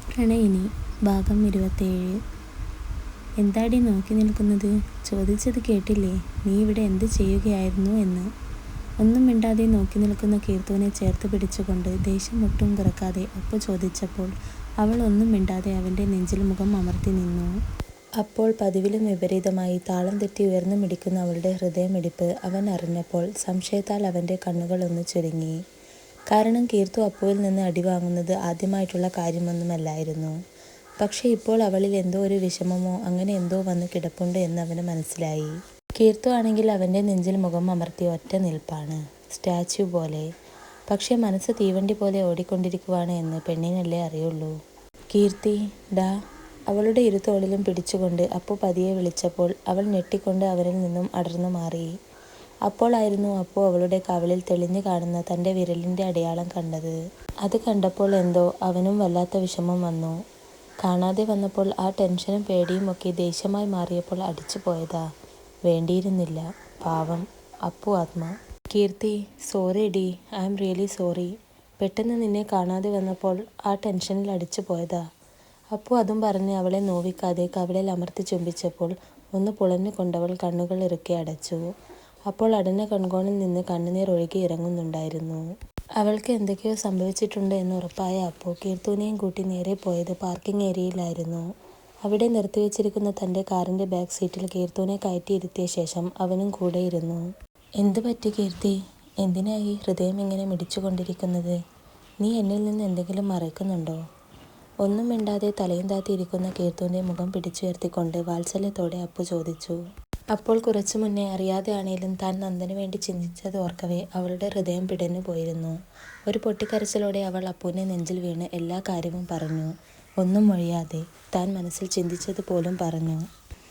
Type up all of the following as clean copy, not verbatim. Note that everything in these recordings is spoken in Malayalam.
പ്രണയിനി ഭാഗം 27. എന്താടി നോക്കി നിൽക്കുന്നത്? ചോദിച്ചത് കേട്ടില്ലേ? നീ ഇവിടെ എന്ത് ചെയ്യുകയായിരുന്നു എന്ന്. ഒന്നും മിണ്ടാതെ നോക്കി നിൽക്കുന്ന കീർത്തുവിനെ ചേർത്ത് പിടിച്ചുകൊണ്ട് ദേഷ്യം ഒട്ടും കുറക്കാതെ അപ്പു ചോദിച്ചപ്പോൾ അവൾ ഒന്നും മിണ്ടാതെ അവൻ്റെ നെഞ്ചിൽ മുഖം അമർത്തി നിന്നു. അപ്പോൾ പതിവിലും വിപരീതമായി താളം തെറ്റി ഉയർന്നു മിടിക്കുന്ന അവളുടെ ഹൃദയമിടിപ്പ് അവൻ അറിഞ്ഞപ്പോൾ സംശയത്താൽ അവൻ്റെ കണ്ണുകളൊന്ന് ചുരുങ്ങി. കാരണം കീർത്തു അപ്പുവിൽ നിന്ന് അടിവാങ്ങുന്നത് ആദ്യമായിട്ടുള്ള കാര്യമൊന്നുമല്ലായിരുന്നു. പക്ഷേ ഇപ്പോൾ അവളിൽ എന്തോ ഒരു വിഷമമോ അങ്ങനെ എന്തോ വന്ന് കിടപ്പുണ്ട് എന്ന് അവന് മനസ്സിലായി. കീർത്തു ആണെങ്കിൽ അവൻ്റെ നെഞ്ചിൽ മുഖം അമർത്തി ഒറ്റ നിൽപ്പാണ്, സ്റ്റാച്യു പോലെ. പക്ഷേ മനസ്സ് തീവണ്ടി പോലെ ഓടിക്കൊണ്ടിരിക്കുവാണ് എന്ന് പെണ്ണിനല്ലേ അറിയുള്ളൂ. കീർത്തി, ഡാ. അവളുടെ ഇരുത്തോളിലും പിടിച്ചുകൊണ്ട് അപ്പു പതിയെ വിളിച്ചപ്പോൾ അവൾ ഞെട്ടിക്കൊണ്ട് അവനിൽ നിന്നും അടർന്നു മാറി. അപ്പോളായിരുന്നു അപ്പു അവളുടെ കവിളിൽ തെളിഞ്ഞു കാണുന്ന തൻ്റെ വിരലിൻ്റെ അടയാളം കണ്ടത്. അത് കണ്ടപ്പോൾ എന്തോ അവനും വല്ലാത്ത വിഷമം വന്നു. കാണാതെ വന്നപ്പോൾ ആ ടെൻഷനും പേടിയും ഒക്കെ ദേഷ്യമായി മാറിയപ്പോൾ അടിച്ചു പോയതാ. വേണ്ടിയിരുന്നില്ല. പാവം അപ്പു ആത്മ. കീർത്തി, സോറി ഡി, ഐ ആം റിയലി സോറി. പെട്ടെന്ന് നിന്നെ കാണാതെ വന്നപ്പോൾ ആ ടെൻഷനിൽ അടിച്ചു പോയതാ. അപ്പു അതും പറഞ്ഞ് അവളെ നോവിക്കാതെ കവിളിൽ അമർത്തി ചുംബിച്ചപ്പോൾ ഒന്ന് പുളഞ്ഞു കൊണ്ടവൾ കണ്ണുകൾ ഇറുക്കി അടച്ചു. അപ്പോൾ അടഞ്ഞ കൺകോണിൽ നിന്ന് കണ്ണുനീർ ഒഴുകി ഇറങ്ങുന്നുണ്ടായിരുന്നു. അവൾക്ക് എന്തൊക്കെയോ സംഭവിച്ചിട്ടുണ്ട് എന്ന് ഉറപ്പായ അപ്പു കീർത്തുവിനെയും കൂട്ടി നേരെ പോയത് പാർക്കിംഗ് ഏരിയയിലായിരുന്നു. അവിടെ നിർത്തിവെച്ചിരിക്കുന്ന തൻ്റെ കാറിൻ്റെ ബാക്ക് സീറ്റിൽ കീർത്തുവിനെ കയറ്റിയിരുത്തിയ ശേഷം അവനും കൂടെ ഇരുന്നു. എന്തു പറ്റി കീർത്തി? എന്തിനായി ഹൃദയം ഇങ്ങനെ മിടിച്ചുകൊണ്ടിരിക്കുന്നത്? നീ എന്നിൽ നിന്ന് എന്തെങ്കിലും മറയ്ക്കുന്നുണ്ടോ? ഒന്നും മിണ്ടാതെ തലയും താത്തിയിരിക്കുന്ന കീർത്തുവിൻ്റെ മുഖം പിടിച്ചുയർത്തിക്കൊണ്ട് വാത്സല്യത്തോടെ അപ്പു ചോദിച്ചു. അപ്പോൾ കുറച്ചു മുന്നേ അറിയാതെയാണേലും താൻ നന്ദന് വേണ്ടി ചിന്തിച്ചത് ഓർക്കവേ അവളുടെ ഹൃദയം പിടഞ്ഞു പോയിരുന്നു. ഒരു പൊട്ടിക്കരച്ചിലോടെ അവൾ അപ്പുവിൻ്റെ നെഞ്ചിൽ വീണ് എല്ലാ കാര്യവും പറഞ്ഞു. ഒന്നും മൊഴിയാതെ താൻ മനസ്സിൽ ചിന്തിച്ചത് പോലും പറഞ്ഞു.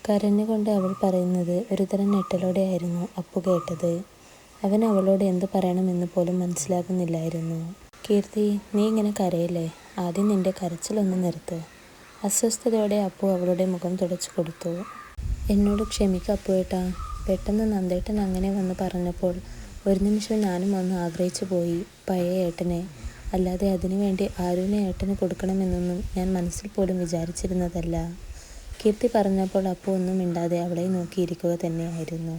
കരഞ്ഞുകൊണ്ട് അവൾ പറയുന്നത് ഒരുതരം ഞെട്ടലോടെയായിരുന്നു അപ്പു കേട്ടത്. അവൻ അവളോട് എന്ത് പറയണമെന്ന് പോലും മനസ്സിലാകുന്നില്ലായിരുന്നു. കീർത്തി, നീ ഇങ്ങനെ കരയില്ലേ? ആദ്യം നിന്റെ കരച്ചിലൊന്ന് നിർത്ത്. അസ്വസ്ഥതയോടെ അപ്പു അവളുടെ മുഖം തുടച്ചു കൊടുത്തു. എന്നോട് ക്ഷമിക്ക അപ്പുവേട്ടാ. പെട്ടെന്ന് നന്ദേട്ടൻ അങ്ങനെ വന്ന് പറഞ്ഞപ്പോൾ ഒരു നിമിഷം ഞാനും ഒന്ന് ആഗ്രഹിച്ചു പോയി പഴയ ഏട്ടനെ. അല്ലാതെ അതിനുവേണ്ടി ആരുവിനെ ഏട്ടന് കൊടുക്കണമെന്നൊന്നും ഞാൻ മനസ്സിൽ പോലും വിചാരിച്ചിരുന്നതല്ല. കീർത്തി പറഞ്ഞപ്പോൾ അപ്പു ഒന്നും മിണ്ടാതെ അവളെ നോക്കിയിരിക്കുക തന്നെയായിരുന്നു.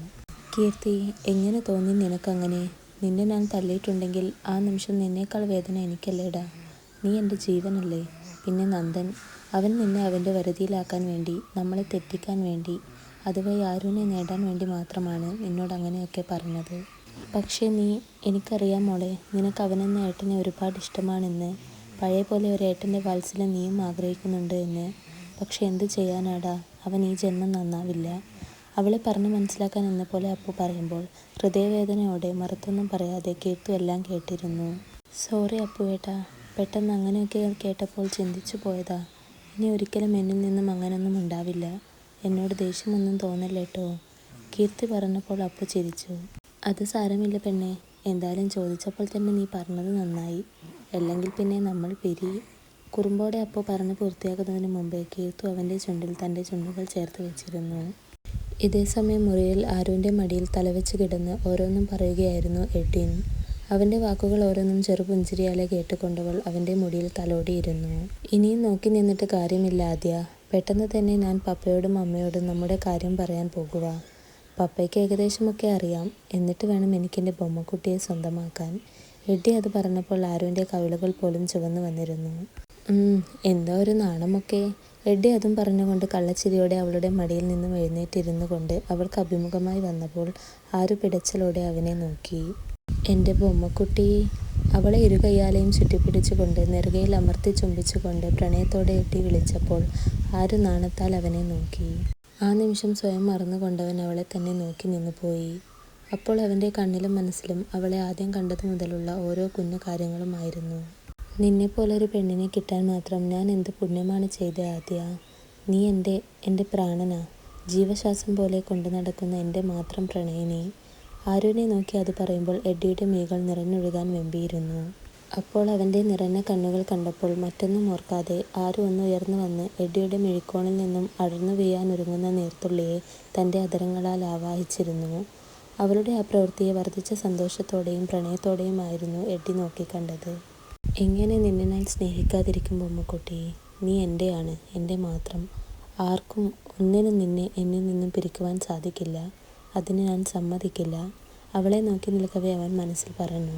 കീർത്തി, എങ്ങനെ തോന്നി നിനക്കങ്ങനെ? നിന്നെ ഞാൻ തല്ലിയിട്ടുണ്ടെങ്കിൽ ആ നിമിഷം നിന്നേക്കാൾ വേദന എനിക്കല്ലേടാ. നീ എൻ്റെ ജീവനല്ലേ. പിന്നെ നന്ദൻ, അവൻ നിന്നെ അവൻ്റെ വരുതിയിലാക്കാൻ വേണ്ടി, നമ്മളെ തെറ്റിക്കാൻ വേണ്ടി, അതുവഴി ആരുവിനെ നേടാൻ വേണ്ടി മാത്രമാണ് നിന്നോട് അങ്ങനെയൊക്കെ പറഞ്ഞത്. പക്ഷേ എനിക്കറിയാം മോളെ, നിനക്ക് അവനെന്ന ഏട്ടനെ ഒരുപാട് ഇഷ്ടമാണെന്ന്. പഴയ പോലെ ഒരു ഏട്ടൻ്റെ വാത്സല്യം നീയും ആഗ്രഹിക്കുന്നുണ്ട് എന്ന്. പക്ഷെ എന്ത് ചെയ്യാനാടാ, അവൻ ഈ ജന്മം നന്നാവില്ല. അവളെ പറഞ്ഞ് മനസ്സിലാക്കാൻ എന്ന പോലെ അപ്പു പറയുമ്പോൾ ഹൃദയവേദനയോടെ മറുത്തൊന്നും പറയാതെ കീർത്തു എല്ലാം കേട്ടിരുന്നു. സോറി അപ്പുവേട്ടാ, പെട്ടെന്ന് അങ്ങനെയൊക്കെ കേട്ടപ്പോൾ ചിന്തിച്ചു പോയതാ. ഇനി ഒരിക്കലും എന്നിൽ നിന്നും അങ്ങനൊന്നും ഉണ്ടാവില്ല. എന്നോട് ദേഷ്യമൊന്നും തോന്നല്ലേട്ടോ. കീർത്തി പറഞ്ഞപ്പോൾ അപ്പു ചിരിച്ചു. അത് സാരമില്ല പെണ്ണെ. എന്തായാലും ചോദിച്ചപ്പോൾ തന്നെ നീ പറഞ്ഞത് നന്നായി. അല്ലെങ്കിൽ പിന്നെ നമ്മൾ പിരിയും. കുറുമ്പോടെ അപ്പു പറഞ്ഞു പൂർത്തിയാക്കുന്നതിന് മുമ്പേ കീർത്തു അവൻ്റെ ചുണ്ടിൽ തൻ്റെ ചുണ്ടുകൾ ചേർത്ത് വെച്ചിരുന്നു. ഇതേസമയം മുറിയിൽ ആരുവിൻ്റെ മടിയിൽ തലവെച്ച് കിടന്ന് ഓരോന്നും പറയുകയായിരുന്നു എഡ്വിൻ. അവൻ്റെ വാക്കുകൾ ഓരോന്നും ചെറുപുഞ്ചിരിയാലെ കേട്ടുകൊണ്ടവൾ അവൻ്റെ മുടിയിൽ തലോടിയിരുന്നു. ഇനിയും നോക്കി നിന്നിട്ട് കാര്യമില്ല ആദ്യ. പെട്ടെന്ന് തന്നെ ഞാൻ പപ്പയോടും അമ്മയോടും നമ്മുടെ കാര്യം പറയാൻ പോകുക. പപ്പയ്ക്ക് ഏകദേശമൊക്കെ അറിയാം. എന്നിട്ട് വേണം എനിക്കെൻ്റെ ബൊമ്മക്കുട്ടിയെ സ്വന്തമാക്കാൻ. എഡ്ഡി അത് പറഞ്ഞപ്പോൾ ആരുവിൻ്റെ കവിളുകൾ പോലും ചുവന്നു വന്നിരുന്നു. എന്താ ഒരു നാണമൊക്കെ. എഡ്ഡി അതും പറഞ്ഞുകൊണ്ട് കള്ളച്ചിരിയോടെ അവളുടെ മടിയിൽ നിന്നും എഴുന്നേറ്റിരുന്നു കൊണ്ട് അവൾക്ക് അഭിമുഖമായി വന്നപ്പോൾ ആരു പിടച്ചലോടെ അവനെ നോക്കി. എൻ്റെ ബൊമ്മക്കുട്ടി. അവളെ ഇരുകയ്യാലെയും ചുറ്റിപ്പിടിച്ചുകൊണ്ട് നെറുകയിൽ അമർത്തി ചുംബിച്ചുകൊണ്ട് പ്രണയത്തോടെ എട്ടി വിളിച്ചപ്പോൾ ആരു നാണത്താൽ അവനെ നോക്കി. ആ നിമിഷം സ്വയം മറന്നുകൊണ്ടവൻ അവളെ തന്നെ നോക്കി നിന്നുപോയി. അപ്പോൾ അവൻ്റെ കണ്ണിലും മനസ്സിലും അവളെ ആദ്യം കണ്ടതു മുതലുള്ള ഓരോ കുഞ്ഞു കാര്യങ്ങളുമായിരുന്നു. നിന്നെപ്പോലൊരു പെണ്ണിനെ കിട്ടാൻ മാത്രം ഞാൻ എന്ത് പുണ്യമാണ് ചെയ്ത ആദ്യ. നീ എൻ്റെ പ്രാണനാ. ജീവശ്വാസം പോലെ കൊണ്ടു നടക്കുന്ന എൻ്റെ മാത്രം പ്രണയിനി. ആരുവിനെ നോക്കി അത് പറയുമ്പോൾ എഡ്ഡിയുടെ മിഴികൾ നിറഞ്ഞൊഴുകാൻ വെമ്പിയിരുന്നു. അപ്പോൾ അവൻ്റെ നിറഞ്ഞ കണ്ണുകൾ കണ്ടപ്പോൾ മറ്റൊന്നും ഓർക്കാതെ ആരു ഒന്ന് ഉയർന്നു വന്ന് എഡ്ഡിയുടെ മിഴിക്കോണിൽ നിന്നും അടർന്നു വീഴാനൊരുങ്ങുന്ന നീർത്തുള്ളിയെ തൻ്റെ അധരങ്ങളാൽ ആവാഹിച്ചിരുന്നു. അവളുടെ ആ പ്രവൃത്തിയെ വർദ്ധിച്ച സന്തോഷത്തോടെയും പ്രണയത്തോടെയുമായിരുന്നു എഡ്ഡി നോക്കിക്കണ്ടത്. എങ്ങനെ നിന്നെ ഞാൻ സ്നേഹിക്കാതിരിക്കും ബൊമ്മക്കുട്ടി? നീ എൻ്റെയാണ്, എൻ്റെ മാത്രം. ആർക്കും ഒന്നിനും നിന്നെ എന്നിൽ നിന്നും പിരിക്കുവാൻ സാധിക്കില്ല. അതിന് ഞാൻ സമ്മതിക്കില്ല. അവളെ നോക്കി നിൽക്കവേ അവൻ മനസ്സിൽ പറഞ്ഞു.